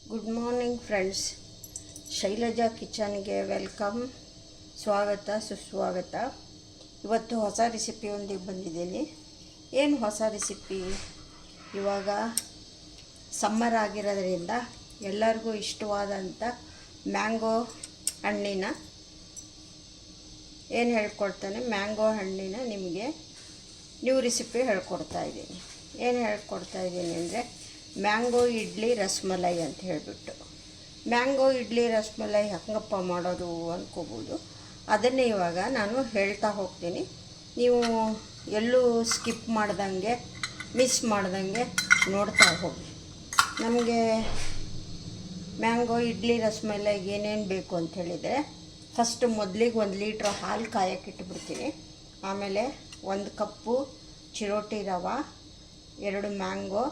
Good morning friends. Shailaja ಕಿಚನ್ಗೆ welcome. ಸ್ವಾಗತ ಸುಸ್ವಾಗತ. ಇವತ್ತು ಹೊಸ ರೆಸಿಪಿಯೊಂದಿಗೆ ಬಂದಿದ್ದೀನಿ. ಏನು ಹೊಸ ರೆಸಿಪಿ? ಇವಾಗ ಸಮ್ಮರ್ ಆಗಿರೋದ್ರಿಂದ ಎಲ್ಲರಿಗೂ ಇಷ್ಟವಾದಂಥ ಮ್ಯಾಂಗೋ ಹಣ್ಣಿನ ಏನು ಹೇಳ್ಕೊಡ್ತಾನೆ, ಮ್ಯಾಂಗೋ ಹಣ್ಣಿನ ನಿಮಗೆ ನ್ಯೂ ರೆಸಿಪಿ ಹೇಳ್ಕೊಡ್ತಾಯಿದ್ದೀನಿ. ಏನು ಹೇಳ್ಕೊಡ್ತಾಯಿದ್ದೀನಿ ಅಂದರೆ ಮ್ಯಾಂಗೋ ಇಡ್ಲಿ ರಸಮಲೈ ಅಂತ ಹೇಳಿಬಿಟ್ಟು. ಮ್ಯಾಂಗೋ ಇಡ್ಲಿ ರಸಮಲೈ ಹೆಂಗಪ್ಪ ಮಾಡೋದು ಅಂದ್ಕೋಬೋದು. ಅದನ್ನೇ ಇವಾಗ ನಾನು ಹೇಳ್ತಾ ಹೋಗ್ತೀನಿ. ನೀವು ಎಲ್ಲೂ ಸ್ಕಿಪ್ ಮಾಡ್ದಂಗೆ ಮಿಸ್ ಮಾಡ್ದಂಗೆ ನೋಡ್ತಾ ಹೋಗಿ. ನಮಗೆ ಮ್ಯಾಂಗೋ ಇಡ್ಲಿ ರಸಮಲೈಗೆ ಏನೇನು ಬೇಕು ಅಂತ ಹೇಳಿದರೆ, ಫಸ್ಟು ಮೊದಲಿಗೆ 1 ಲೀಟ್ರ್ ಹಾಲು ಕಾಯಕ್ಕೆ ಇಟ್ಬಿಡ್ತೀನಿ. ಆಮೇಲೆ 1 ಕಪ್ಪು ಚಿರೋಟಿ ರವೆ, 2 ಮ್ಯಾಂಗೋ,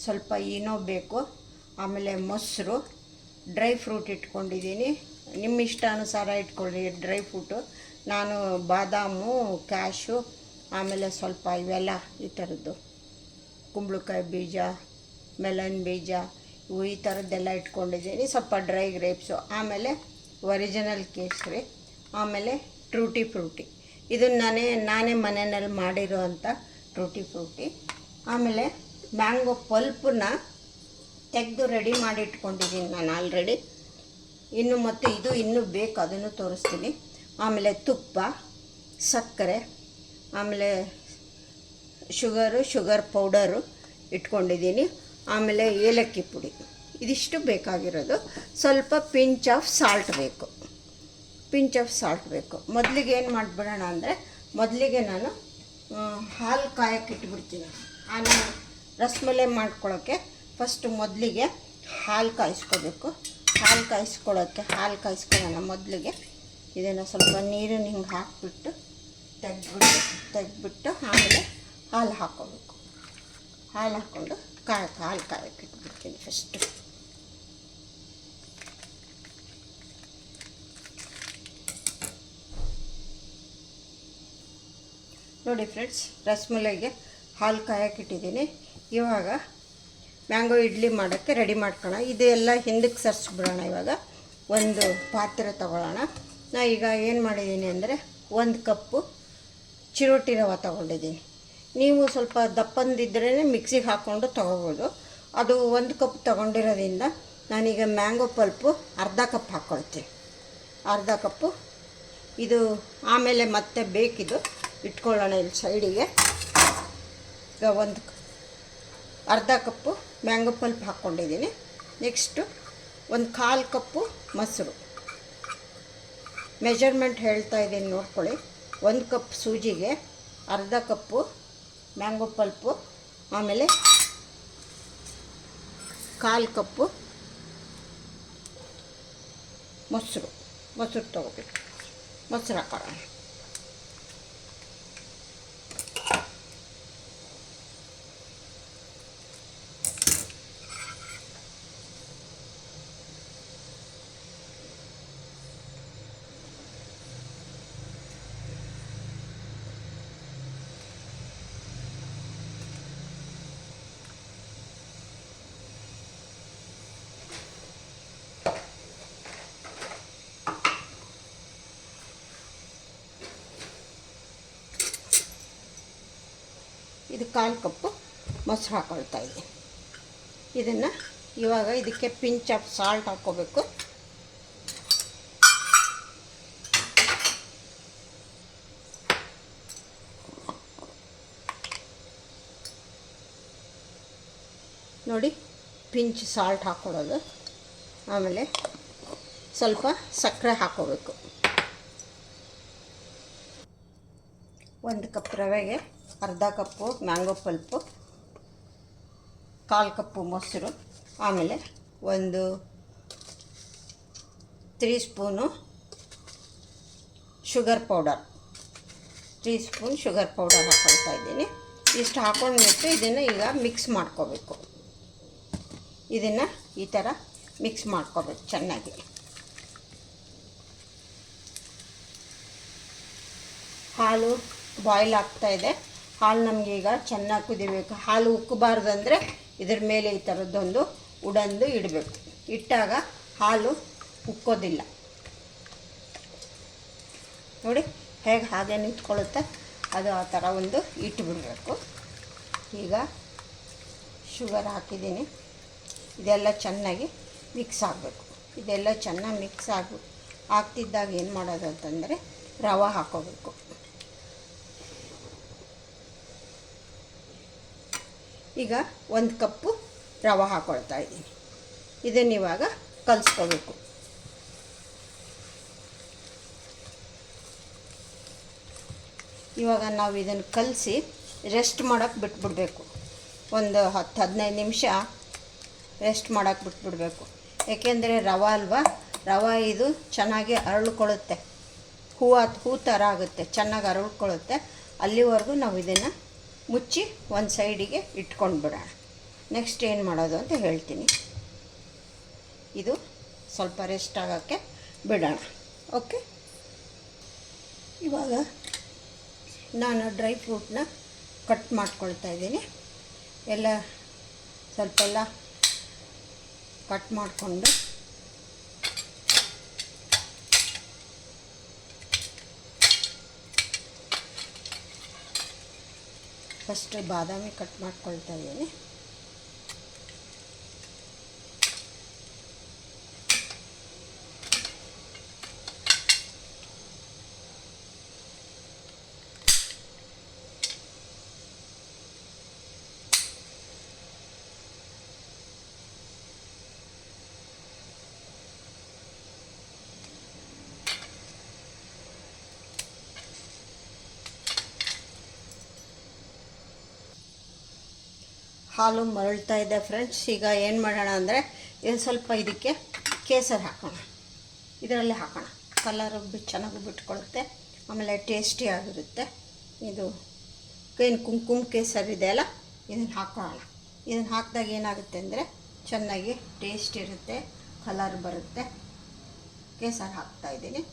ಸ್ವಲ್ಪ ಈನೋ ಬೇಕು, ಆಮೇಲೆ ಮೊಸರು, ಡ್ರೈ ಫ್ರೂಟ್ ಇಟ್ಕೊಂಡಿದ್ದೀನಿ. ನಿಮ್ಮ ಇಷ್ಟಾನುಸಾರ ಇಟ್ಕೊಳ್ಳಿ ಡ್ರೈ ಫ್ರೂಟು. ನಾನು ಬಾದಾಮು, ಕ್ಯಾಶು, ಆಮೇಲೆ ಸ್ವಲ್ಪ ಇವೆಲ್ಲ ಈ ಥರದ್ದು ಕುಂಬಳಕಾಯಿ ಬೀಜ, ಮೆಲನ್ ಬೀಜ, ಇವು ಈ ಥರದ್ದೆಲ್ಲ ಇಟ್ಕೊಂಡಿದ್ದೀನಿ. ಸ್ವಲ್ಪ ಡ್ರೈ ಗ್ರೇಪ್ಸು, ಆಮೇಲೆ ಒರಿಜಿನಲ್ ಕೇಸರಿ, ಆಮೇಲೆ ಟ್ರೂಟಿ ಫ್ರೂಟಿ. ಇದನ್ನು ನಾನೇ ಮನೆಯಲ್ಲಿ ಮಾಡಿರೋ ಅಂಥ ಟ್ರೂಟಿ ಫ್ರೂಟಿ. ಆಮೇಲೆ ಮ್ಯಾಂಗೋ ಪಲ್ಪನ್ನ ತೆಗೆದು ರೆಡಿ ಮಾಡಿ ಇಟ್ಕೊಂಡಿದ್ದೀನಿ ನಾನು ಆಲ್ರೆಡಿ. ಮತ್ತು ಇದು ಇನ್ನೂ ಬೇಕು, ಅದನ್ನು ತೋರಿಸ್ತೀನಿ. ಆಮೇಲೆ ತುಪ್ಪ, ಸಕ್ಕರೆ, ಆಮೇಲೆ ಶುಗರ್ ಪೌಡರು ಇಟ್ಕೊಂಡಿದ್ದೀನಿ. ಆಮೇಲೆ ಏಲಕ್ಕಿ ಪುಡಿ. ಇದಿಷ್ಟು ಬೇಕಾಗಿರೋದು. ಸ್ವಲ್ಪ ಪಿಂಚ್ ಆಫ್ ಸಾಲ್ಟ್ ಬೇಕು. ಮೊದಲಿಗೆ ಏನು ಮಾಡಿಬಿಡೋಣ ಅಂದರೆ, ಮೊದಲಿಗೆ ನಾನು ಹಾಲು ಕಾಯಕ್ಕೆ ಇಟ್ಬಿಡ್ತೀನಿ. ರಸಮಲೈ ಮಾಡ್ಕೊಳ್ಳೋಕ್ಕೆ ಫಸ್ಟು ಮೊದಲಿಗೆ ಹಾಲು ಕಾಯಿಸ್ಕೋಬೇಕು. ಹಾಲು ಕಾಯಿಸ್ಕೊಳ್ಳೋಣ. ಮೊದಲಿಗೆ ಇದನ್ನು ಸ್ವಲ್ಪ ನೀರನ್ನು ಹಿಂಗೆ ಹಾಕಿಬಿಟ್ಟು ತೆಗೆದ್ಬಿಟ್ಟು ಆಮೇಲೆ ಹಾಲು ಹಾಕ್ಕೋಬೇಕು. ಹಾಲು ಹಾಕ್ಕೊಂಡು ಹಾಲು ಕಾಯಕ್ಕೆ ಇಟ್ಬಿಡ್ತೀನಿ ಫಸ್ಟು. ನೋಡಿ ಫ್ರೆಂಡ್ಸ್, ರಸಮಲೈಗೆ ಹಾಲು ಕಾಯಕ್ಕೆ ಇಟ್ಟಿದ್ದೀನಿ. ಇವಾಗ ಮ್ಯಾಂಗೋ ಇಡ್ಲಿ ಮಾಡೋಕ್ಕೆ ರೆಡಿ ಮಾಡ್ಕೊಳ್ಳೋಣ. ಇದೆಲ್ಲ ಹಿಂದಕ್ಕೆ ಸರಿಸ್ಬಿಡೋಣ. ಇವಾಗ ಒಂದು ಪಾತ್ರೆ ತಗೊಳ್ಳೋಣ. ನಾ ಈಗ ಏನು ಮಾಡಿದ್ದೀನಿ ಅಂದರೆ 1 ಕಪ್ಪು ಚಿರೋಟಿ ರವೆ ತೊಗೊಂಡಿದ್ದೀನಿ. ನೀವು ಸ್ವಲ್ಪ ದಪ್ಪಂದಿದ್ರೇ ಮಿಕ್ಸಿಗೆ ಹಾಕ್ಕೊಂಡು ತೊಗೋಬೋದು. ಅದು 1 ಕಪ್ ತೊಗೊಂಡಿರೋದ್ರಿಂದ ನಾನೀಗ ಮ್ಯಾಂಗೋ ಪಲ್ಪು ಅರ್ಧ ಕಪ್ ಹಾಕ್ಕೊಳ್ತೀನಿ. ಅರ್ಧ ಕಪ್ಪು ಇದು ಆಮೇಲೆ ಮತ್ತೆ ಬೇಕಿದು ಇಟ್ಕೊಳ್ಳೋಣ ಇಲ್ಲಿ ಸೈಡಿಗೆ. ಈಗ ಅರ್ಧ ಕಪ್ಪು ಮ್ಯಾಂಗೋ ಪಲ್ಪ್ ಹಾಕ್ಕೊಂಡಿದ್ದೀನಿ. ನೆಕ್ಸ್ಟು 1/4 ಕಪ್ಪು ಮೊಸರು. ಮೆಜರ್ಮೆಂಟ್ ಹೇಳ್ತಾ ಇದ್ದೀನಿ ನೋಡ್ಕೊಳ್ಳಿ. 1 ಕಪ್ ಸೂಜಿಗೆ ಅರ್ಧ ಕಪ್ಪು ಮ್ಯಾಂಗೋ ಪಲ್ಪು, ಆಮೇಲೆ 1/4 ಕಪ್ಪು ಮೊಸರು ತೊಗೋಬೇಕು. ಮೊಸರು ಹಾಕೋಣ. ಇದು 1/4 ಕಪ್ಪು ಮೊಸರು ಹಾಕ್ಕೊಳ್ತಾ ಇದ್ದೀನಿ. ಇದನ್ನು ಇವಾಗ ಇದಕ್ಕೆ ಪಿಂಚ್ ಆಫ್ ಸಾಲ್ಟ್ ಹಾಕ್ಕೋಬೇಕು. ನೋಡಿ, ಪಿಂಚ್ ಸಾಲ್ಟ್ ಹಾಕ್ಕೊಡೋದು. ಆಮೇಲೆ ಸ್ವಲ್ಪ ಸಕ್ಕರೆ ಹಾಕ್ಕೋಬೇಕು. 1 ಕಪ್ ರವೆಗೆ ಅರ್ಧ ಕಪ್ಪು ಮ್ಯಾಂಗೋ ಪಲ್ಪು, 1/4 ಕಪ್ಪು ಮೊಸರು, ಆಮೇಲೆ 1 3 ಸ್ಪೂನು ಶುಗರ್ ಪೌಡರ್ ಹಾಕ್ಕೊಳ್ತಾ ಇದ್ದೀನಿ. ಇಷ್ಟು ಹಾಕ್ಕೊಂಡ್ಬಿಟ್ಟು ಇದನ್ನು ಈಗ ಮಿಕ್ಸ್ ಮಾಡ್ಕೋಬೇಕು. ಇದನ್ನು ಈ ಥರ ಮಿಕ್ಸ್ ಮಾಡ್ಕೋಬೇಕು ಚೆನ್ನಾಗಿ. ಹಾಲು ಬಾಯ್ಲ್ ಆಗ್ತಾಯಿದೆ. ಹಾಲು ನಮಗೀಗ ಚೆನ್ನಾಗಿ ಕುದಿಬೇಕು. ಹಾಲು ಉಕ್ಕಬಾರ್ದಂದರೆ ಇದ್ರ ಮೇಲೆ ಈ ಥರದ್ದೊಂದು ಉಡಂದು ಇಡಬೇಕು. ಇಟ್ಟಾಗ ಹಾಲು ಉಕ್ಕೋದಿಲ್ಲ. ನೋಡಿ ಹೇಗೆ ಹಾಗೆ ನಿಂತ್ಕೊಳ್ಳುತ್ತೆ, ಅದು ಆ ಥರ ಒಂದು ಇಟ್ಟುಬಿಡಬೇಕು. ಈಗ ಶುಗರ್ ಹಾಕಿದ್ದೀನಿ. ಇದೆಲ್ಲ ಚೆನ್ನಾಗಿ ಮಿಕ್ಸ್ ಆಗಬೇಕು. ಇದೆಲ್ಲ ಚೆನ್ನಾಗಿ ಮಿಕ್ಸ್ ಆಗ್ತಿದ್ದಾಗ ಏನು ಮಾಡೋದು ಅಂತಂದರೆ ರವೆ ಹಾಕ್ಕೋಬೇಕು. ಈಗ 1 ಕಪ್ಪು ರವೆ ಹಾಕ್ಕೊಳ್ತಾ ಇದ್ದೀನಿ. ಇದನ್ನು ಇವಾಗ ಕಲಿಸ್ಕೋಬೇಕು. ಇವಾಗ ನಾವು ಇದನ್ನು ಕಲಸಿ ರೆಸ್ಟ್ ಮಾಡೋಕ್ಕೆ ಬಿಟ್ಬಿಡಬೇಕು. ಒಂದು 10-15 ನಿಮಿಷ ರೆಸ್ಟ್ ಮಾಡೋಕ್ಕೆ ಬಿಟ್ಬಿಡಬೇಕು. ಏಕೆಂದರೆ ರವೆ ಅಲ್ವಾ, ರವೆ ಇದು ಚೆನ್ನಾಗಿ ಅರಳ್ಕೊಳ್ಳುತ್ತೆ, ಹೂ ಥರ ಆಗುತ್ತೆ, ಚೆನ್ನಾಗಿ ಅರಳ್ಕೊಳ್ಳುತ್ತೆ. ಅಲ್ಲಿವರೆಗೂ ನಾವು ಇದನ್ನು ಮುಚ್ಚಿ ಒಂದು ಸೈಡಿಗೆ ಇಟ್ಕೊಂಡು ಬಿಡೋಣ. ನೆಕ್ಸ್ಟ್ ಏನು ಮಾಡೋದು ಅಂತ ಹೇಳ್ತೀನಿ. ಇದು ಸ್ವಲ್ಪ ರೆಸ್ಟ್ ಆಗೋಕ್ಕೆ ಬಿಡೋಣ. ಓಕೆ, ಇವಾಗ ನಾನು ಡ್ರೈ ಫ್ರೂಟ್ನ ಕಟ್ ಮಾಡ್ಕೊಳ್ತಾ ಇದ್ದೀನಿ. ಎಲ್ಲ ಸ್ವಲ್ಪ ಎಲ್ಲ ಕಟ್ ಮಾಡಿಕೊಂಡು ಫಸ್ಟ್ ಬಾದಾಮಿ ಕಟ್ ಮಾಡ್ಕೊಳ್ತಾ ಇದ್ದೀನಿ. ಹಾಲು ಮರಳ್ತಾ ಇದೆ ಫ್ರೆಂಡ್ಸ್. ಈಗ ಏನು ಮಾಡೋಣ ಅಂದರೆ ಇದು ಸ್ವಲ್ಪ ಇದಕ್ಕೆ ಕೇಸರಿ ಹಾಕೋಣ. ಇದರಲ್ಲಿ ಹಾಕೋಣ, ಕಲರು ಚೆನ್ನಾಗಿ ಬಿಟ್ಕೊಳ್ಳುತ್ತೆ, ಆಮೇಲೆ ಟೇಸ್ಟಿ ಆಗಿರುತ್ತೆ. ಇದು ಏನು ಕುಂಕುಮ ಕೇಸರಿ ಇದೆ ಅಲ್ಲ, ಇದನ್ನು ಹಾಕೊಳ್ಳೋಣ. ಇದನ್ನು ಹಾಕಿದಾಗ ಏನಾಗುತ್ತೆ ಅಂದರೆ ಚೆನ್ನಾಗಿ ಟೇಸ್ಟ್ ಇರುತ್ತೆ, ಕಲರ್ ಬರುತ್ತೆ. ಕೇಸರಿ ಹಾಕ್ತಾಯಿದ್ದೀನಿ.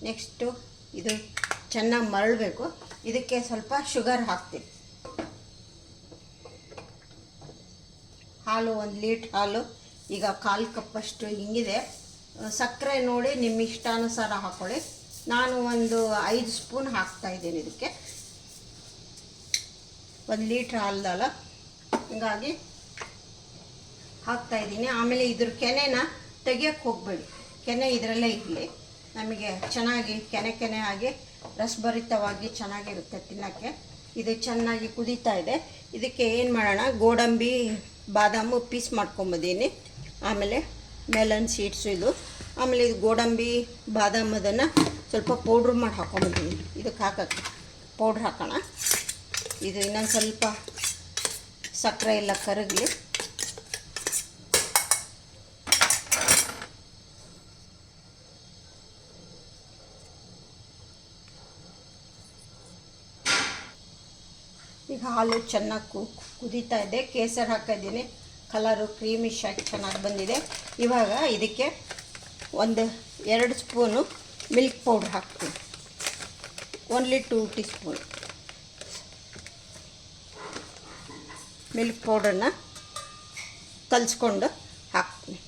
ನೆಕ್ಸ್ಟು ಇದು ಚೆನ್ನಾಗಿ ಮರಳಬೇಕು. ಇದಕ್ಕೆ ಸ್ವಲ್ಪ ಶುಗರ್ ಹಾಕ್ತೀನಿ. ಹಾಲು 1 ಲೀಟ್ರ್ ಹಾಲು ಈಗ 1/4 ಕಪ್ಪಷ್ಟು ಹಿಂಗಿದೆ. ಸಕ್ಕರೆ ನೋಡಿ ನಿಮ್ಮ ಇಷ್ಟಾನುಸಾರ ಹಾಕ್ಕೊಳ್ಳಿ. ನಾನು ಒಂದು 5 ಸ್ಪೂನ್ ಹಾಕ್ತಾಯಿದ್ದೀನಿ ಇದಕ್ಕೆ. 1 ಲೀಟ್ರ್ ಹಾಲಲ್ಲ, ಹೀಗಾಗಿ ಹಾಕ್ತಾಯಿದ್ದೀನಿ. ಆಮೇಲೆ ಇದ್ರ ಕೆನೆನ ತೆಗಿಯೋಕ್ಕೆ ಹೋಗಬೇಡಿ, ಕೆನೆ ಇದರಲ್ಲೇ ಇರಲಿ. ನಮಗೆ ಚೆನ್ನಾಗಿ ಕೆನೆ ಆಗಿ ರಸಭರಿತವಾಗಿ ಚೆನ್ನಾಗಿರುತ್ತೆ ತಿನ್ನೋಕ್ಕೆ. ಇದು ಚೆನ್ನಾಗಿ ಕುದೀತಾ ಇದೆ. ಇದಕ್ಕೆ ಏನು ಮಾಡೋಣ, ಗೋಡಂಬಿ ಬಾದಾಮು ಪೀಸ್ ಮಾಡ್ಕೊಂಬಂದೀನಿ, ಆಮೇಲೆ ಮೆಲನ್ ಸೀಡ್ಸು ಇದು, ಆಮೇಲೆ ಇದು ಗೋಡಂಬಿ ಬಾದಾಮದನ್ನು ಸ್ವಲ್ಪ ಪೌಡ್ರ್ ಮಾಡಿ ಹಾಕ್ಕೊಂಬಂದಿದ್ದೀನಿ. ಇದಕ್ಕೆ ಹಾಕೋಕ್ಕೆ ಪೌಡ್ರ್ ಹಾಕೋಣ. ಇದು ಇನ್ನೊಂದು ಸ್ವಲ್ಪ ಸಕ್ಕರೆ ಎಲ್ಲ ಕರಗಲಿ. ಈಗ ಹಾಲು ಚೆನ್ನಾಗಿ ಕುದೀತಾ ಇದೆ. ಕೇಸರಿ ಹಾಕಿದ್ದೀನಿ, ಕಲರು ಕ್ರೀಮಿಶ್ ಆಗಿ ಚೆನ್ನಾಗಿ ಬಂದಿದೆ. ಇವಾಗ ಇದಕ್ಕೆ 1-2 ಸ್ಪೂನು ಮಿಲ್ಕ್ ಪೌಡ್ರ್ ಹಾಕ್ತೀನಿ. ಓನ್ಲಿ 2 ಟೀ ಸ್ಪೂನ್ ಮಿಲ್ಕ್ ಪೌಡ್ರನ್ನ ಕಲಿಸ್ಕೊಂಡು ಹಾಕ್ತೀನಿ.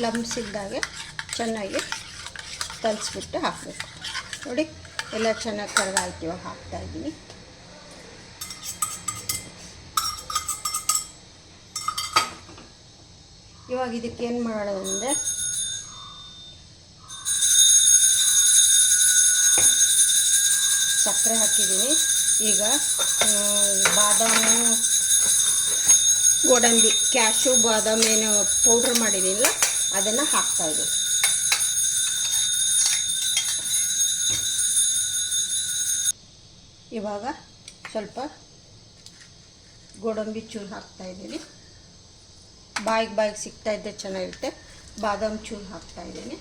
ಲಮ್ಸ್ ಇದ್ದಾಗೆ ಚೆನ್ನಾಗಿ ಕಲಿಸ್ಬಿಟ್ಟು ಹಾಕಬೇಕು. ನೋಡಿ ಎಲ್ಲ ಚೆನ್ನಾಗಿ ಕರಗಾಯ್ತು. ಇವಾಗ ಹಾಕ್ತಾಯಿದ್ದೀನಿ. ಇವಾಗ ಇದಕ್ಕೆ ಏನು ಮಾಡೋದು ಅಂದರೆ ಸಕ್ಕರೆ ಹಾಕಿದ್ದೀನಿ. ಈಗ ಬಾದಾಮು ಗೋಡಂಬಿ ಕ್ಯಾಶು ಬಾದಾಮಿ ಏನು ಪೌಡ್ರ್ ಮಾಡಿದ್ದೀನಿಲ್ಲ ಅದನ್ನು ಹಾಕ್ತಾಯಿದ್ದೀನಿ. ಇವಾಗ ಸ್ವಲ್ಪ ಗೋಡಂಬಿ ಚೂರು ಹಾಕ್ತಾಯಿದ್ದೀನಿ. ಬಾಯಿಗೆ ಸಿಗ್ತಾಯಿದ್ದರೆ ಚೆನ್ನಾಗಿರುತ್ತೆ. ಬಾದಾಮ್ ಚೂರು ಹಾಕ್ತಾಯಿದ್ದೀನಿ.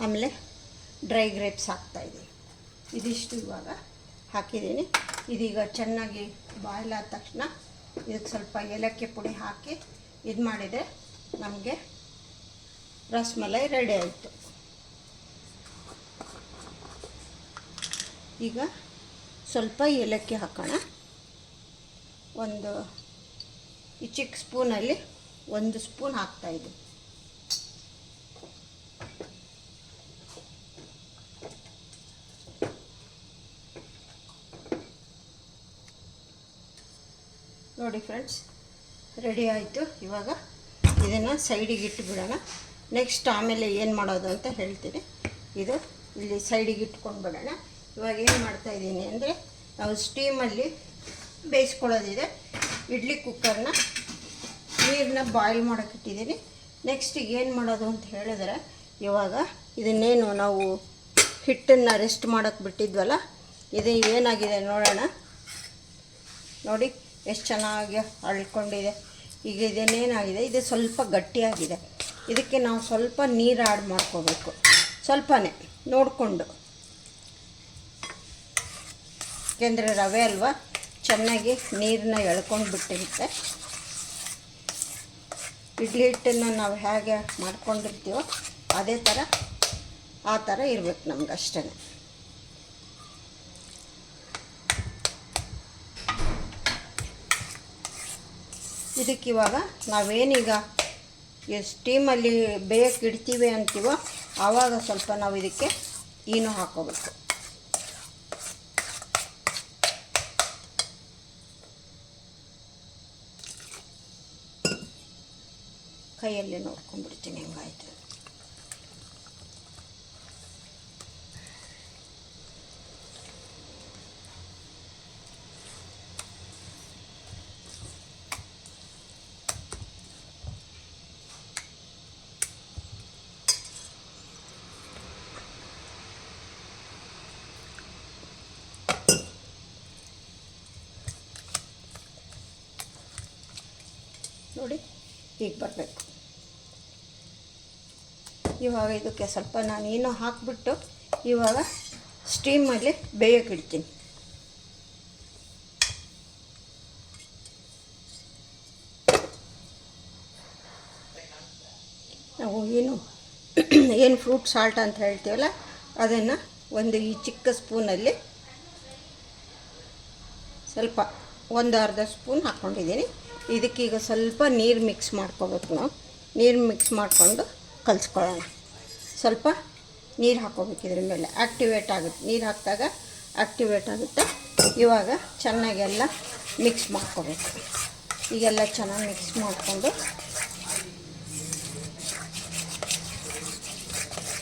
ಆಮೇಲೆ ಡ್ರೈ ಗ್ರೇಪ್ಸ್ ಹಾಕ್ತಾಯಿದ್ದೀನಿ. ಇದಿಷ್ಟು ಇವಾಗ ಹಾಕಿದ್ದೀನಿ. ಇದೀಗ ಚೆನ್ನಾಗಿ ಬಾಯ್ಲ್ ಆದ ತಕ್ಷಣ ಇದಕ್ಕೆ ಸ್ವಲ್ಪ ಏಲಕ್ಕಿ ಪುಡಿ ಹಾಕಿ ಇದು ಮಾಡಿದರೆ ನಮಗೆ ರಸಮಲೈ ರೆಡಿ ಆಯಿತು. ಈಗ ಸ್ವಲ್ಪ ಏಲಕ್ಕಿ ಹಾಕೋಣ. ಈ ಚಿಕ್ಕ ಸ್ಪೂನಲ್ಲಿ 1 ಸ್ಪೂನ್ ಹಾಕ್ತಾಯಿದ್ದೀನಿ. ನೋಡಿ ಫ್ರೆಂಡ್ಸ್, ರೆಡಿ ಆಯಿತು. ಇವಾಗ ಇದನ್ನು ಸೈಡಿಗೆ ಇಟ್ಟುಬಿಡೋಣ. ನೆಕ್ಸ್ಟ್ ಆಮೇಲೆ ಏನು ಮಾಡೋದು ಅಂತ ಹೇಳ್ತೀನಿ. ಇದು ಇಲ್ಲಿ ಸೈಡಿಗೆ ಇಟ್ಕೊಂಡು ಬಿಡೋಣ. ಇವಾಗ ಏನು ಮಾಡ್ತಾಯಿದ್ದೀನಿ ಅಂದರೆ, ನಾವು ಸ್ಟೀಮಲ್ಲಿ ಬೇಯಿಸ್ಕೊಳ್ಳೋದಿದೆ. ಇಡ್ಲಿ ಕುಕ್ಕರ್ನ ನೀರನ್ನ ಬಾಯ್ಲ್ ಮಾಡೋಕ್ಕೆ ಇಟ್ಟಿದ್ದೀನಿ. ನೆಕ್ಸ್ಟ್ ಏನು ಮಾಡೋದು ಅಂತ ಹೇಳಿದ್ರೆ, ಇವಾಗ ಇದನ್ನೇನು ನಾವು ಹಿಟ್ಟನ್ನು ರೆಸ್ಟ್ ಮಾಡೋಕ್ಕೆ ಬಿಟ್ಟಿದ್ವಲ್ಲ, ಇದು ಏನಾಗಿದೆ ನೋಡೋಣ. ನೋಡಿ ಎಷ್ಟು ಚೆನ್ನಾಗಿ ಅಳ್ಕೊಂಡಿದೆ. ಈಗ ಇದನ್ನೇನಾಗಿದೆ, ಇದು ಸ್ವಲ್ಪ ಗಟ್ಟಿಯಾಗಿದೆ. ಇದಕ್ಕೆ ನಾವು ಸ್ವಲ್ಪ ನೀರು ಆ್ಯಡ್ ಮಾಡ್ಕೋಬೇಕು, ಸ್ವಲ್ಪನೇ ನೋಡಿಕೊಂಡು. ಏಕೆಂದರೆ ರವೆ ಅಲ್ವಾ, ಚೆನ್ನಾಗಿ ನೀರನ್ನ ಎಳ್ಕೊಂಡು ಬಿಟ್ಟಿರುತ್ತೆ. ಇಡ್ಲಿ ಹಿಟ್ಟನ್ನು ನಾವು ಹೇಗೆ ಮಾಡ್ಕೊಂಡಿರ್ತೀವೋ ಅದೇ ಥರ ಆ ಥರ ಇರಬೇಕು ನಮ್ಗೆ, ಅಷ್ಟೇ. ಇದಕ್ಕಿವಾಗ ನಾವೇನೀಗ ಸ್ಟೀಮಲ್ಲಿ ಬೇಯಕ್ಕೆ ಇಡ್ತೀವಿ ಅಂತೀವೋ ಆವಾಗ ಸ್ವಲ್ಪ ನಾವು ಇದಕ್ಕೆ ಈನು ಹಾಕೋಬೇಕು. ಕೈಯಲ್ಲಿ ನೋಡ್ಕೊಂಡ್ಬಿಡ್ತೀನಿ ಹೆಂಗಾಯ್ತು. ನೋಡಿ ಹೀಗೆ ಬರಬೇಕು. ಇವಾಗ ಇದಕ್ಕೆ ಸ್ವಲ್ಪ ನಾನು ಏನೋ ಹಾಕಿಬಿಟ್ಟು ಇವಾಗ ಸ್ಟೀಮಲ್ಲಿ ಬೇಯಕ್ಕೆ ಇಡ್ತೀನಿ. ನಾವು ಏನು ಫ್ರೂಟ್ ಸಾಲ್ಟ್ ಅಂತ ಹೇಳ್ತೀವಲ್ಲ, ಅದನ್ನು ಈ ಚಿಕ್ಕ ಸ್ಪೂನಲ್ಲಿ ಸ್ವಲ್ಪ ಅರ್ಧ ಸ್ಪೂನ್ ಹಾಕ್ಕೊಂಡಿದ್ದೀನಿ. ಇದಕ್ಕೀಗ ಸ್ವಲ್ಪ ನೀರು ಮಿಕ್ಸ್ ಮಾಡ್ಕೋಬೇಕು. ನಾವು ನೀರು ಮಿಕ್ಸ್ ಮಾಡಿಕೊಂಡು ಕಲಿಸ್ಕೊಳ್ಳೋಣ. ಸ್ವಲ್ಪ ನೀರು ಹಾಕ್ಕೋಬೇಕು. ಇದ್ರ ಮೇಲೆ ಆ್ಯಕ್ಟಿವೇಟ್ ಆಗುತ್ತೆ, ನೀರು ಹಾಕಿದಾಗ ಆ್ಯಕ್ಟಿವೇಟ್ ಆಗುತ್ತೆ. ಇವಾಗ ಚೆನ್ನಾಗೆಲ್ಲ ಮಿಕ್ಸ್ ಮಾಡ್ಕೋಬೇಕು. ಈಗೆಲ್ಲ ಚೆನ್ನಾಗಿ ಮಿಕ್ಸ್ ಮಾಡಿಕೊಂಡು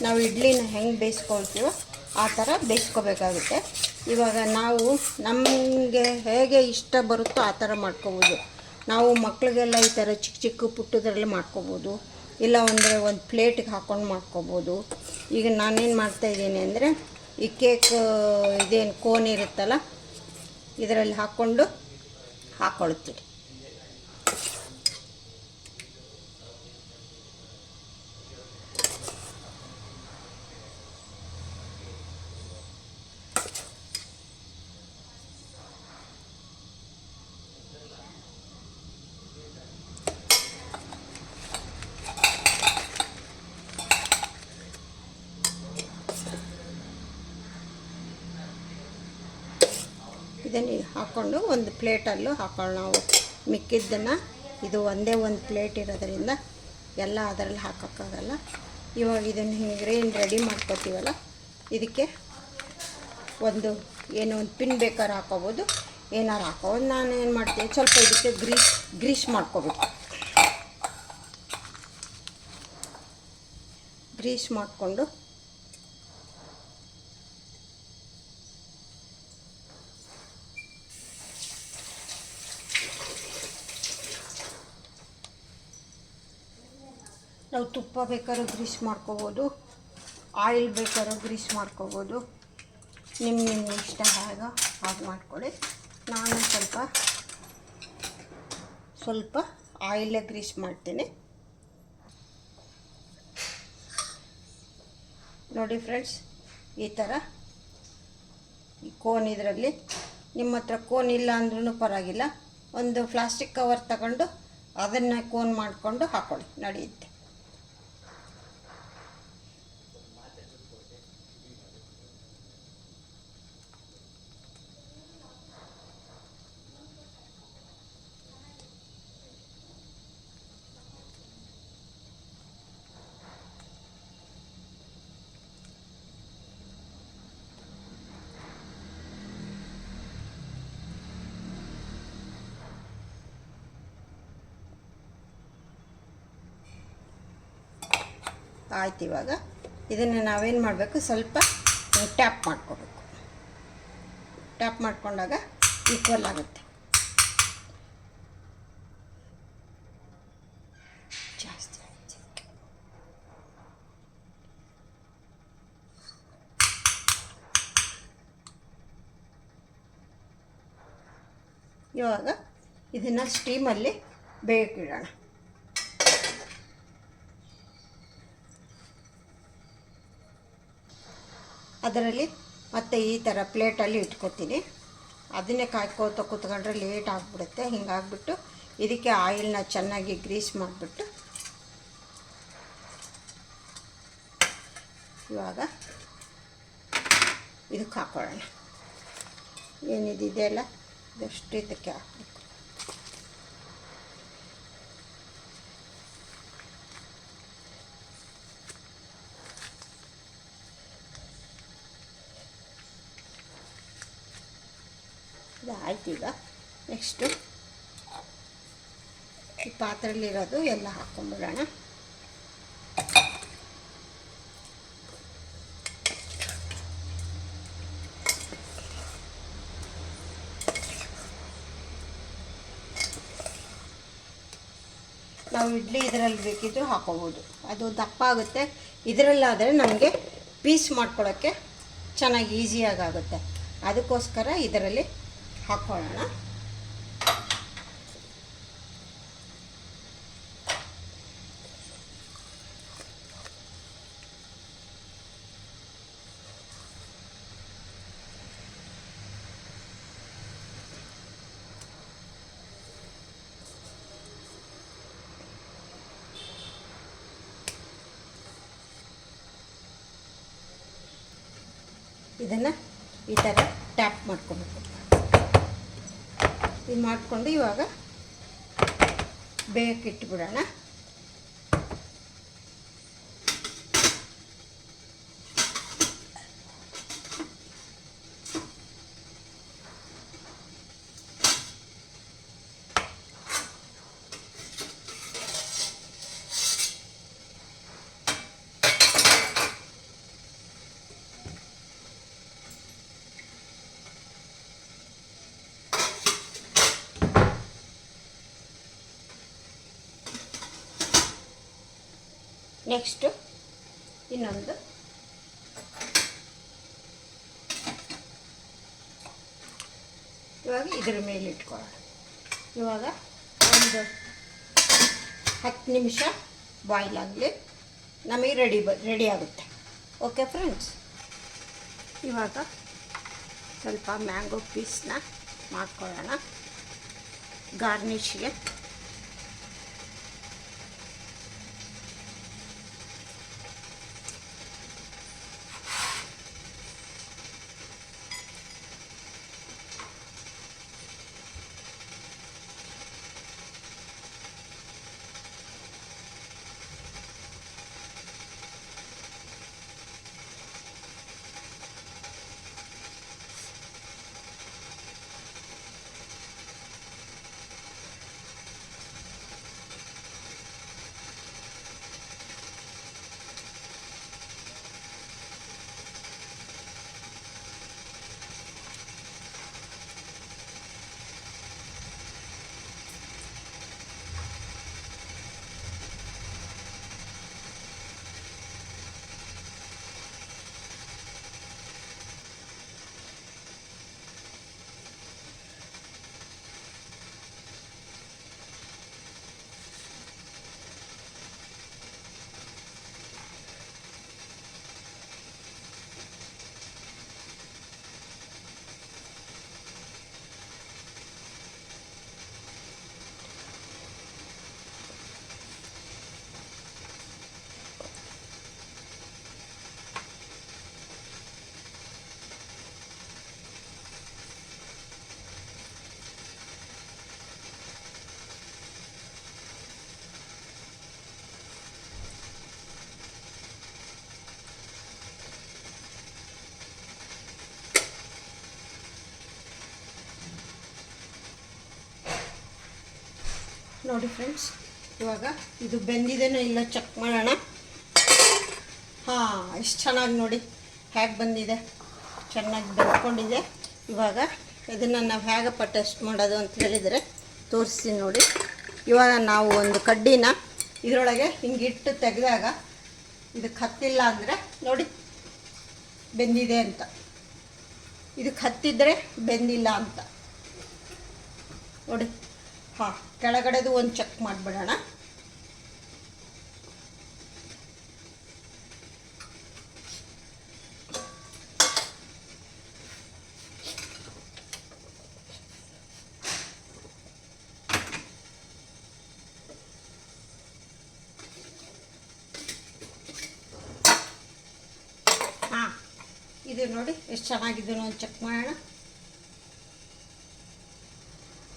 ನಾವು ಇಡ್ಲಿನ ಹೆಂಗೆ ಬೇಯಿಸ್ಕೊಳ್ತೀವೋ ಆ ಥರ ಬೇಯಿಸ್ಕೋಬೇಕಾಗುತ್ತೆ. ಇವಾಗ ನಾವು ನಮಗೆ ಹೇಗೆ ಇಷ್ಟ ಬರುತ್ತೋ ಆ ಥರ ಮಾಡ್ಕೋಬೋದು. ನಾವು ಮಕ್ಕಳಿಗೆಲ್ಲ ಈ ಥರ ಚಿಕ್ಕ ಚಿಕ್ಕ ಪುಟ್ಟದ್ರಲ್ಲಿ ಮಾಡ್ಕೋಬೋದು, ಇಲ್ಲ ಅಂದರೆ ಒಂದು ಪ್ಲೇಟಿಗೆ ಹಾಕ್ಕೊಂಡು ಮಾಡ್ಕೋಬೋದು. ಈಗ ನಾನೇನು ಮಾಡ್ತಾಯಿದ್ದೀನಿ ಅಂದರೆ, ಈ ಕೇಕ್ ಇದೇನು ಕೋನ್ ಇರುತ್ತಲ್ಲ, ಇದರಲ್ಲಿ ಹಾಕ್ಕೊಳ್ತೀನಿ. ಇದನ್ನು ಹಾಕ್ಕೊಂಡು ಒಂದು ಪ್ಲೇಟಲ್ಲೂ ಹಾಕೊಳ್ಳೋಣ. ನಾವು ಮಿಕ್ಕಿದ್ದನ್ನು ಇದು ಒಂದೇ ಒಂದು ಪ್ಲೇಟ್ ಇರೋದರಿಂದ ಎಲ್ಲ ಅದರಲ್ಲಿ ಹಾಕೋಕ್ಕಾಗಲ್ಲ. ಇವಾಗ ಇದನ್ನು ಹಿಂಗೆ ರೆಡಿ ಮಾಡ್ಕೊತೀವಲ್ಲ, ಇದಕ್ಕೆ ಒಂದು ಪಿನ್ ಬೇಕಾದ್ರೆ ಹಾಕೋಬೋದು, ಏನಾರು ಹಾಕೋಬೋದು. ನಾನು ಏನು ಮಾಡ್ತೀನಿ, ಸ್ವಲ್ಪ ಇದಕ್ಕೆ ಗ್ರೀಸ್ ಮಾಡ್ಕೋಬೇಕು. ಗ್ರೀಸ್ ಮಾಡಿಕೊಂಡು ನಾವು ತುಪ್ಪ ಬೇಕಾದ್ರೂ ಗ್ರೀಸ್ ಮಾಡ್ಕೋಬೋದು, ಆಯಿಲ್ ಬೇಕಾದ್ರೂ ಗ್ರೀಸ್ ಮಾಡ್ಕೋಬೋದು. ನಿಮ್ಮ ಇಷ್ಟ ಹಾಗೆ ಮಾಡ್ಕೊಳ್ಳಿ. ನಾನು ಸ್ವಲ್ಪ ಆಯಿಲೇ ಗ್ರೀಸ್ ಮಾಡ್ತೀನಿ. ನೋಡಿ ಫ್ರೆಂಡ್ಸ್, ಈ ಥರ ಈ ಕೋನ್ ಇದರಲ್ಲಿ ನಿಮ್ಮ ಹತ್ರ ಕೋನ್ ಇಲ್ಲ ಅಂದ್ರೂ ಪರವಾಗಿಲ್ಲ, ಒಂದು ಪ್ಲಾಸ್ಟಿಕ್ ಕವರ್ ತಗೊಂಡು ಅದನ್ನು ಕೋನ್ ಮಾಡಿಕೊಂಡು ಹಾಕ್ಕೊಳ್ಳಿ, ನಡೆಯುತ್ತೆ. ಆಯ್ತು. ಇವಾಗ ಇದನ್ನು ನಾವೇನು ಮಾಡಬೇಕು, ಸ್ವಲ್ಪ ಟ್ಯಾಪ್ ಮಾಡ್ಕೋಬೇಕು. ಟ್ಯಾಪ್ ಮಾಡಿಕೊಂಡಾಗ ಈಕ್ವಲ್ ಆಗುತ್ತೆ. ಜಾಸ್ತಿ ಆಯ್ತು. ಇವಾಗ ಇದನ್ನು ಸ್ಟೀಮಲ್ಲಿ ಬೇಯಕ್ಕಿಡೋಣ. ಅದರಲ್ಲಿ ಮತ್ತೆ ಈ ಥರ ಪ್ಲೇಟಲ್ಲಿ ಇಟ್ಕೊತೀನಿ. ಅದನ್ನೇ ಕಾಯ್ಕೋತ ಕೂತ್ಕೊಂಡ್ರೆ ಲೇಟ್ ಆಗಿಬಿಡುತ್ತೆ. ಹಿಂಗಾಗ್ಬಿಟ್ಟು ಇದಕ್ಕೆ ಆಯಿಲ್ನ ಚೆನ್ನಾಗಿ ಗ್ರೀಸ್ ಮಾಡಿಬಿಟ್ಟು ಇವಾಗ ಇದಕ್ಕೆ ಹಾಕೊಳ್ಳೋಣ. ಏನಿದೆಯಲ್ಲ ಇದಷ್ಟು ಇದಕ್ಕೆ ಹಾಕಬೇಕು. ಆಯ್ತು. ಈಗ ನೆಕ್ಸ್ಟು ಈ ಪಾತ್ರೆಯಲ್ಲಿರೋದು ಎಲ್ಲ ಹಾಕ್ಕೊಂಬಿಡೋಣ. ನಾವು ಇಡ್ಲಿ ಇದರಲ್ಲಿ ಬೇಕಿದ್ದು ಹಾಕೋಬೋದು, ಅದು ದಪ್ಪ ಆಗುತ್ತೆ. ಇದರಲ್ಲಾದರೆ ನಮಗೆ ಪೀಸ್ ಮಾಡ್ಕೊಳ್ಳೋಕ್ಕೆ ಚೆನ್ನಾಗಿ ಈಸಿಯಾಗುತ್ತೆ. ಅದಕ್ಕೋಸ್ಕರ ಇದರಲ್ಲಿ ಹಾಕ್ಕೊಳ್ಳೋಣ. ಇದನ್ನು ಈ ಥರ ಟ್ಯಾಪ್ ಮಾಡ್ಕೊಬೇಕು. ಇದು ಮಾಡಿಕೊಂಡು ಇವಾಗ ಬೇಯಕ್ಕಿಟ್ಬಿಡೋಣ. ನೆಕ್ಸ್ಟು ಇನ್ನೊಂದು ಇವಾಗ ಇದ್ರ ಮೇಲೆ ಇಟ್ಕೊಳ್ಳೋಣ. ಇವಾಗ ಒಂದು 10 ನಿಮಿಷ ಬಾಯ್ಲ್ ಆಗಲಿ, ನಮಗೆ ರೆಡಿ ಆಗುತ್ತೆ. ಓಕೆ ಫ್ರೆಂಡ್ಸ್, ಇವಾಗ ಸ್ವಲ್ಪ ಮ್ಯಾಂಗೋ ಪೀಸ್ನ ಮಾಡ್ಕೊಳ್ಳೋಣ ಗಾರ್ನಿಷ್ಗೆ. ನೋಡಿ ಫ್ರೆಂಡ್ಸ್, ಇವಾಗ ಇದು ಬೆಂದಿದೆನೋ ಇಲ್ಲ ಚೆಕ್ ಮಾಡೋಣ. ಹಾಂ, ಎಷ್ಟು ಚೆನ್ನಾಗಿ ನೋಡಿ ಹೇಗೆ ಬಂದಿದೆ, ಚೆನ್ನಾಗಿ ಬೆಳ್ಕೊಂಡಿದೆ. ಇವಾಗ ಇದನ್ನು ನಾವು ಹೇಗಪ್ಪ ಟೆಸ್ಟ್ ಮಾಡೋದು ಅಂತ ಹೇಳಿದರೆ ತೋರಿಸ್ತೀನಿ ನೋಡಿ. ಇವಾಗ ನಾವು ಒಂದು ಕಡ್ಡಿನ ಇದರೊಳಗೆ ಹಿಂಗಿಟ್ಟು ತೆಗೆದಾಗ ಇದಕ್ಕೆ ಹತ್ತಿಲ್ಲ ಅಂದರೆ ನೋಡಿ ಬೆಂದಿದೆ ಅಂತ, ಇದಕ್ಕೆ ಹತ್ತಿದ್ರೆ ಬೆಂದಿಲ್ಲ ಅಂತ ನೋಡಿ. ಹಾಂ, ಕೆಳಗಡೆದು ಒಂದು ಚೆಕ್ ಮಾಡಿಬಿಡೋಣ. ಹಾಂ, ಇದು ನೋಡಿ ಎಷ್ಟು ಚೆನ್ನಾಗಿದ್ದು ಒಂದು ಚೆಕ್ ಮಾಡೋಣ.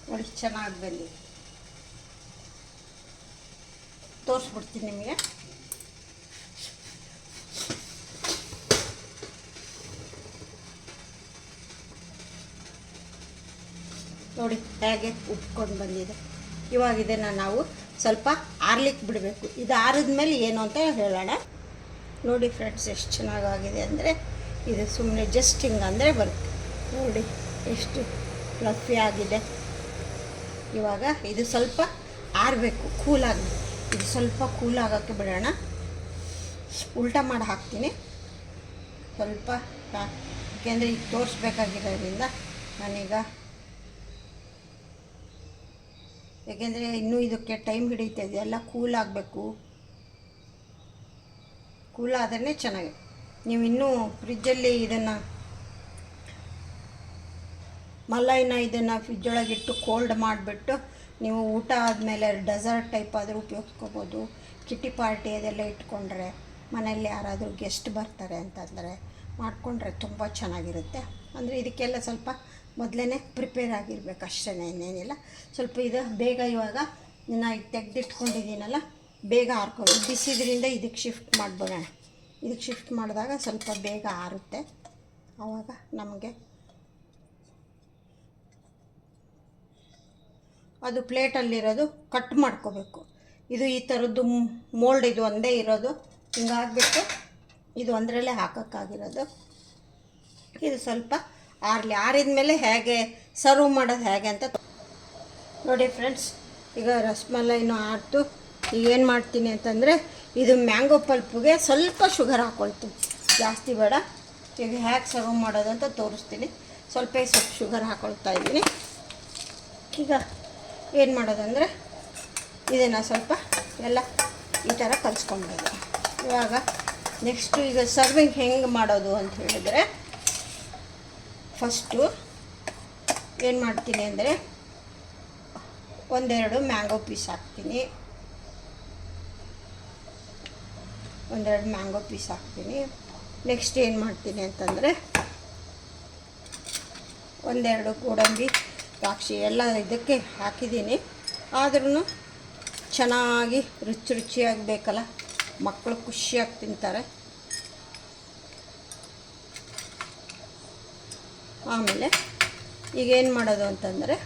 ನೋಡಿ ಚೆನ್ನಾಗಿ ಬಂದಿದೆ, ತೋರಿಸ್ಬಿಡ್ತೀನಿ ನಿಮಗೆ. ನೋಡಿ ಹೇಗೆ ಉಪ್ಕೊಂಡು ಬಂದಿದೆ. ಇವಾಗ ಇದನ್ನು ನಾವು ಸ್ವಲ್ಪ ಆರ್ಲಿಕ್ಕೆ ಬಿಡಬೇಕು. ಇದು ಆರಿದ್ಮೇಲೆ ಏನು ಅಂತ ಹೇಳೋಣ. ನೋಡಿ ಫ್ರೆಂಡ್ಸ್, ಎಷ್ಟು ಚೆನ್ನಾಗಾಗಿದೆ ಅಂದರೆ ಇದು ಸುಮ್ಮನೆ ಜಸ್ಟ್ ಹಿಂಗೆ ಅಂದರೆ ಬರುತ್ತೆ. ನೋಡಿ ಎಷ್ಟು ಫ್ಲಫಿ ಆಗಿದೆ. ಇವಾಗ ಇದು ಸ್ವಲ್ಪ ಆರಬೇಕು, ಕೂಲಾಗಿ. ಇದು ಸ್ವಲ್ಪ ಕೂಲ್ ಆಗೋಕ್ಕೆ ಬಿಡೋಣ. ಉಲ್ಟಾ ಮಾಡಿ ಹಾಕ್ತೀನಿ ಸ್ವಲ್ಪ, ಯಾಕೆಂದರೆ ಈಗ ತೋರಿಸ್ಬೇಕಾಗಿರೋದ್ರಿಂದ ನಾನೀಗ, ಯಾಕೆಂದರೆ ಇನ್ನೂ ಇದಕ್ಕೆ ಟೈಮ್ ಹಿಡಿತಾ ಇದೆ, ಎಲ್ಲ ಕೂಲ್ ಆಗಬೇಕು. ಕೂಲ್ ಆದ್ರೆ ಚೆನ್ನಾಗಿ. ನೀವು ಇನ್ನೂ ಫ್ರಿಜ್ಜಲ್ಲಿ ಇದನ್ನು ಮಲೈನ ಇದನ್ನು ಫ್ರಿಜ್ಜೊಳಗಿಟ್ಟು ಕೋಲ್ಡ್ ಮಾಡಿಬಿಟ್ಟು ನೀವು ಊಟ ಆದಮೇಲೆ ಡೆಸರ್ಟ್ ಟೈಪ್ ಆದರೂ ಉಪಯೋಗಿಸ್ಕೋಬೋದು. ಕಿಟ್ಟಿ ಪಾರ್ಟಿ ಅದೆಲ್ಲ ಇಟ್ಕೊಂಡ್ರೆ, ಮನೆಯಲ್ಲಿ ಯಾರಾದರೂ ಗೆಸ್ಟ್ ಬರ್ತಾರೆ ಅಂತಂದರೆ ಮಾಡಿಕೊಂಡ್ರೆ ತುಂಬ ಚೆನ್ನಾಗಿರುತ್ತೆ. ಅಂದರೆ ಇದಕ್ಕೆಲ್ಲ ಸ್ವಲ್ಪ ಮೊದಲೇ ಪ್ರಿಪೇರ್ ಆಗಿರ್ಬೇಕು ಅಷ್ಟೇ, ಇನ್ನೇನಿಲ್ಲ. ಸ್ವಲ್ಪ ಇದು ಬೇಗ ಇವಾಗ ನಾನು ಈಗ ತೆಗೆದಿಟ್ಕೊಂಡಿದ್ದೀನಲ್ಲ, ಬೇಗ ಆರ್ಕೋದು. ಬಿಸಿದ್ರಿಂದ ಇದಕ್ಕೆ ಶಿಫ್ಟ್ ಮಾಡಿಬಿಡೋಣ. ಇದಕ್ಕೆ ಶಿಫ್ಟ್ ಮಾಡಿದಾಗ ಸ್ವಲ್ಪ ಬೇಗ ಆರುತ್ತೆ. ಆವಾಗ ನಮಗೆ ಅದು ಪ್ಲೇಟಲ್ಲಿರೋದು ಕಟ್ ಮಾಡ್ಕೋಬೇಕು. ಇದು ಈ ಥರದ್ದು ಮೋಲ್ಡ್ ಇದು ಒಂದೇ ಇರೋದು, ಹಿಂಗಾಗ್ಬಿಟ್ಟು ಇದು ಒಂದರಲ್ಲೇ ಹಾಕೋಕ್ಕಾಗಿರೋದು. ಇದು ಸ್ವಲ್ಪ ಆರಿದ ಮೇಲೆ ಹೇಗೆ ಸರ್ವ್ ಮಾಡೋದು ಹೇಗೆ ಅಂತ ನೋಡಿ ಫ್ರೆಂಡ್ಸ್. ಈಗ ರಸಮಲೈನೂ ಆರ್ತು. ಈಗ ಏನು ಮಾಡ್ತೀನಿ ಅಂತಂದರೆ, ಇದು ಮ್ಯಾಂಗೋ ಪಲ್ಪಿಗೆ ಸ್ವಲ್ಪ ಶುಗರ್ ಹಾಕ್ಕೊಳ್ತೀನಿ, ಜಾಸ್ತಿ ಬೇಡ. ಈಗ ಹೇಗೆ ಸರ್ವ್ ಮಾಡೋದು ಅಂತ ತೋರಿಸ್ತೀನಿ. ಸ್ವಲ್ಪ ಶುಗರ್ ಹಾಕ್ಕೊಳ್ತಾ ಇದ್ದೀನಿ. ಈಗ ಏನು ಮಾಡೋದಂದರೆ, ಇದನ್ನು ಸ್ವಲ್ಪ ಎಲ್ಲ ಈ ಥರ ಕಲಿಸ್ಕೊಂಡ್ಬಿಡೋದು. ಇವಾಗ ನೆಕ್ಸ್ಟು ಈಗ ಸರ್ವಿಂಗ್ ಹೆಂಗೆ ಮಾಡೋದು ಅಂತ ಹೇಳಿದರೆ, ಫಸ್ಟು ಏನು ಮಾಡ್ತೀನಿ ಅಂದರೆ, ಒಂದೆರಡು ಮ್ಯಾಂಗೋ ಪೀಸ್ ಹಾಕ್ತೀನಿ. ನೆಕ್ಸ್ಟ್ ಏನು ಮಾಡ್ತೀನಿ ಅಂತಂದರೆ, ಒಂದೆರಡು ಗೋಡಂಬಿ, ದ್ರಾಕ್ಷಿ ಎಲ್ಲ ಇದಕ್ಕೆ ಹಾಕಿದ್ದೀನಿ. ಆದ್ರೂ ಚೆನ್ನಾಗಿ ರುಚಿಯಾಗಿ ಬೇಕಲ್ಲ, ಮಕ್ಕಳು ಖುಷಿಯಾಗಿ ತಿಂತಾರೆ. ಆಮೇಲೆ ಈಗೇನು ಮಾಡೋದು ಅಂತಂದರೆ,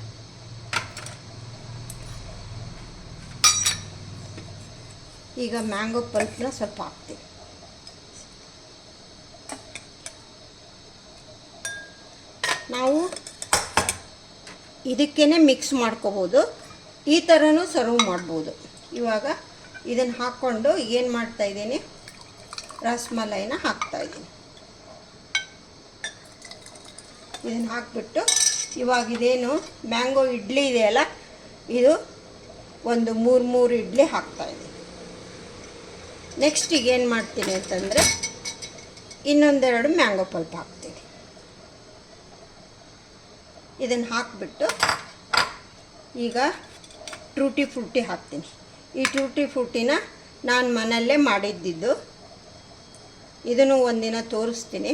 ಈಗ ಮ್ಯಾಂಗೋ ಪಲ್ಪ್ನ ಸ್ವಲ್ಪ ಹಾಕ್ತೀವಿ. ನಾವು ಇದಕ್ಕೇ ಮಿಕ್ಸ್ ಮಾಡ್ಕೋಬೋದು, ಈ ಥರನೂ ಸರ್ವ್ ಮಾಡ್ಬೋದು. ಇವಾಗ ಇದನ್ನು ಹಾಕ್ಕೊಂಡು ಏನು ಮಾಡ್ತಾಯಿದ್ದೀನಿ, ರಸಮಲೈನ ಹಾಕ್ತಾಯಿದ್ದೀನಿ. ಇದನ್ನು ಹಾಕಿಬಿಟ್ಟು ಇವಾಗ ಇದೇನು ಮ್ಯಾಂಗೋ ಇಡ್ಲಿ ಇದೆಯಲ್ಲ, ಇದು ಒಂದು 3 ಇಡ್ಲಿ ಹಾಕ್ತಾಯಿದ್ದೀನಿ. ನೆಕ್ಸ್ಟ್ ಈಗ ಏನು ಮಾಡ್ತೀನಿ ಅಂತಂದರೆ, ಇನ್ನೊಂದೆರಡು ಮ್ಯಾಂಗೋ ಪಲ್ಪ್ ಹಾಕ್ತೀನಿ. ಇದನ್ನು ಹಾಕಿಬಿಟ್ಟು ಈಗ ಟೂಟಿ ಫ್ರೂಟಿ ಹಾಕ್ತೀನಿ. ಈ ಟೂಟಿ ಫ್ರೂಟಿನ ನಾನು ಮನೆಯಲ್ಲೇ ಮಾಡಿದ್ದಿದ್ದು. ಇದನ್ನು ಒಂದಿನ ತೋರಿಸ್ತೀನಿ.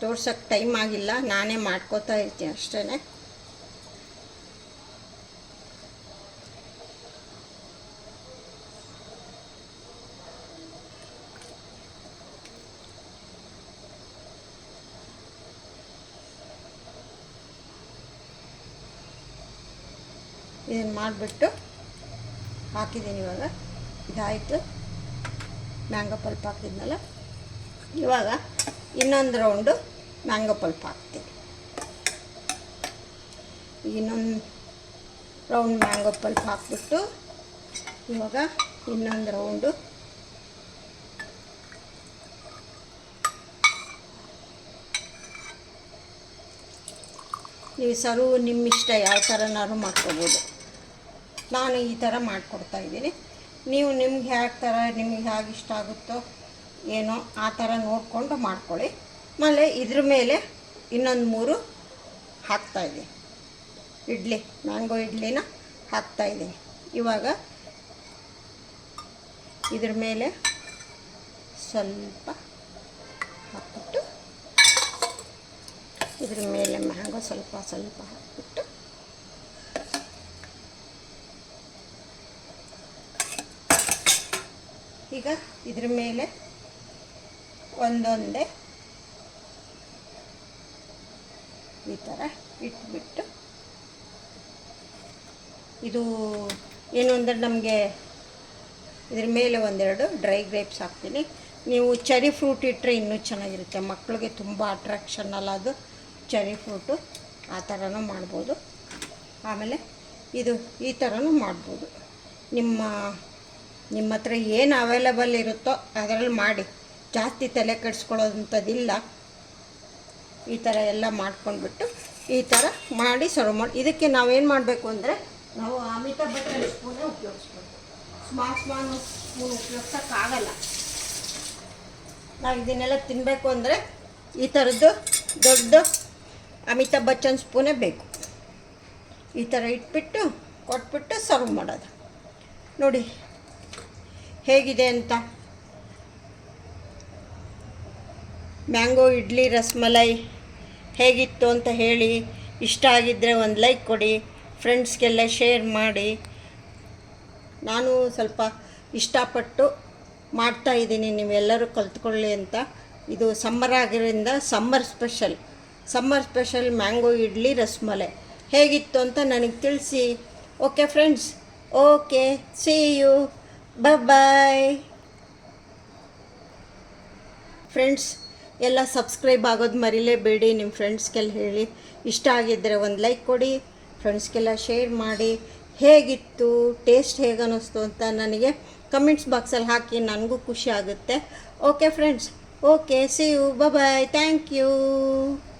ತೋರ್ಸೋಕ್ಕೆ ಟೈಮ್ ಆಗಿಲ್ಲ, ನಾನೇ ಮಾಡ್ಕೋತಾ ಇರ್ತೀನಿ ಅಷ್ಟೇ. ಇದನ್ನು ಮಾಡಿಬಿಟ್ಟು ಹಾಕಿದ್ದೀನಿ. ಇವಾಗ ಇದಾಯಿತು, ಮ್ಯಾಂಗೋ ಪಲ್ಪ್ ಹಾಕಿದ್ನಲ್ಲ. ಇವಾಗ ಇನ್ನೊಂದು ರೌಂಡು ಮ್ಯಾಂಗೋ ಪಲ್ಪ್ ಹಾಕ್ತೀನಿ. ಇನ್ನೊಂದು ರೌಂಡ್ ಮ್ಯಾಂಗೋ ಪಲ್ಪ್ ಹಾಕ್ಬಿಟ್ಟು ಇವಾಗ ಇನ್ನೊಂದು ರೌಂಡು ನೀವು ಸರ್ವ್ ನಿಮ್ಮ ಇಷ್ಟ, ಯಾವ ಥರನಾದ್ರು ಮಾಡ್ಕೊಬೋದು. ನಾನು ಈ ಥರ ಮಾಡಿಕೊಡ್ತಾಯಿದ್ದೀನಿ. ನೀವು ನಿಮ್ಗೆ ಯಾವ ಥರ ನಿಮಗೆ ಹೇಗೆ ಇಷ್ಟ ಆಗುತ್ತೋ ಏನೋ ಆ ಥರ ನೋಡಿಕೊಂಡು ಮಾಡ್ಕೊಳ್ಳಿ. ಆಮೇಲೆ ಇದ್ರ ಮೇಲೆ ಇನ್ನೊಂದು 3 ಹಾಕ್ತಾಯಿದ್ದೀನಿ. ಇಡ್ಲಿ, ಮ್ಯಾಂಗೋ ಇಡ್ಲಿನ ಹಾಕ್ತಾಯಿದ್ದೀನಿ. ಇವಾಗ ಇದ್ರ ಮೇಲೆ ಸ್ವಲ್ಪ ಹಾಕ್ಬಿಟ್ಟು ಇದ್ರ ಮೇಲೆ ಮ್ಯಾಂಗೋ ಸ್ವಲ್ಪ ಹಾಕ್ಬಿಟ್ಟು ಈಗ ಇದ್ರ ಮೇಲೆ ಒಂದೊಂದೇ ಈ ಥರ ಇಟ್ಬಿಟ್ಟು, ಇದು ಏನು ಅಂದರೆ ನಮಗೆ ಇದ್ರ ಮೇಲೆ ಒಂದೆರಡು ಡ್ರೈ ಗ್ರೇಪ್ಸ್ ಹಾಕ್ತೀನಿ. ನೀವು ಚೆರಿ ಫ್ರೂಟ್ ಇಟ್ಟರೆ ಇನ್ನೂ ಚೆನ್ನಾಗಿರುತ್ತೆ, ಮಕ್ಕಳಿಗೆ ತುಂಬ ಅಟ್ರಾಕ್ಷನ್ ಅಲ್ಲ ಅದು ಚೆರಿ ಫ್ರೂಟು. ಆ ಥರನೂ ಮಾಡ್ಬೋದು. ಆಮೇಲೆ ಇದು ಈ ಥರನೂ ಮಾಡ್ಬೋದು. ನಿಮ್ಮ ಹತ್ರ ಏನು ಅವೈಲೇಬಲ್ ಇರುತ್ತೋ ಅದರಲ್ಲಿ ಮಾಡಿ, ಜಾಸ್ತಿ ತಲೆ ಕೆಡಿಸ್ಕೊಳ್ಳೋದಂಥದ್ದಿಲ್ಲ. ಈ ಥರ ಎಲ್ಲ ಮಾಡ್ಕೊಂಡ್ಬಿಟ್ಟು ಈ ಥರ ಮಾಡಿ ಸರ್ವ್ ಮಾಡಿ. ಇದಕ್ಕೆ ನಾವೇನು ಮಾಡಬೇಕು ಅಂದರೆ, ನಾವು ಅಮಿತಾಬ್ ಬಚ್ಚನ್ ಸ್ಪೂನೇ ಉಪಯೋಗಿಸ್ಬೇಕು. ಸ್ಮಾಲ್ ಸ್ಪೂನ್ ಉಪಯೋಗಿಸೋಕ್ಕಾಗಲ್ಲ. ನಾವು ಇದನ್ನೆಲ್ಲ ತಿನ್ನಬೇಕು ಅಂದರೆ ಈ ಥರದ್ದು ದೊಡ್ಡ ಅಮಿತಾಬ್ ಬಚ್ಚನ್ ಸ್ಪೂನೇ ಬೇಕು. ಈ ಥರ ಇಟ್ಬಿಟ್ಟು ಕೊಟ್ಬಿಟ್ಟು ಸರ್ವ್ ಮಾಡೋದು. ನೋಡಿ ಹೇಗಿದೆ ಅಂತ. ಮ್ಯಾಂಗೋ ಇಡ್ಲಿ ರಸ್ಮಲೈ ಹೇಗಿತ್ತು ಅಂತ ಹೇಳಿ. ಇಷ್ಟ ಆಗಿದ್ದರೆ ಒಂದು ಲೈಕ್ ಕೊಡಿ, ಫ್ರೆಂಡ್ಸ್ಗೆಲ್ಲ ಶೇರ್ ಮಾಡಿ. ನಾನು ಸ್ವಲ್ಪ ಇಷ್ಟಪಟ್ಟು ಮಾಡ್ತಾಯಿದ್ದೀನಿ, ನೀವೆಲ್ಲರೂ ಕಲ್ತ್ಕೊಳ್ಳಿ ಅಂತ. ಇದು ಸಮ್ಮರ್ ಆಗಿರೋದ್ರಿಂದ summer special mango idli rasmalai ಹೇಗಿತ್ತು ಅಂತ ನನಗೆ ತಿಳಿಸಿ. Okay friends, okay, see you, bye. Friends ಎಲ್ಲ ಸಬ್ಸ್ಕ್ರೈಬ್ ಆಗೋದು ಮರಿಲೇಬೇಡಿ. ನಿಮ್ಮ ಫ್ರೆಂಡ್ಸ್ಗೆಲ್ಲ ಹೇಳಿ. ಇಷ್ಟ ಆಗಿದ್ದರೆ ಒಂದು ಲೈಕ್ ಕೊಡಿ, ಫ್ರೆಂಡ್ಸ್ಗೆಲ್ಲ ಶೇರ್ ಮಾಡಿ. ಹೇಗಿತ್ತು, ಟೇಸ್ಟ್ ಹೇಗೆ ಅನ್ನಿಸ್ತು ಅಂತ ನನಗೆ ಕಮೆಂಟ್ಸ್ ಬಾಕ್ಸಲ್ಲಿ ಹಾಕಿ, ನನಗೂ ಖುಷಿ ಆಗುತ್ತೆ. Okay friends, okay, see you, bye, thank you.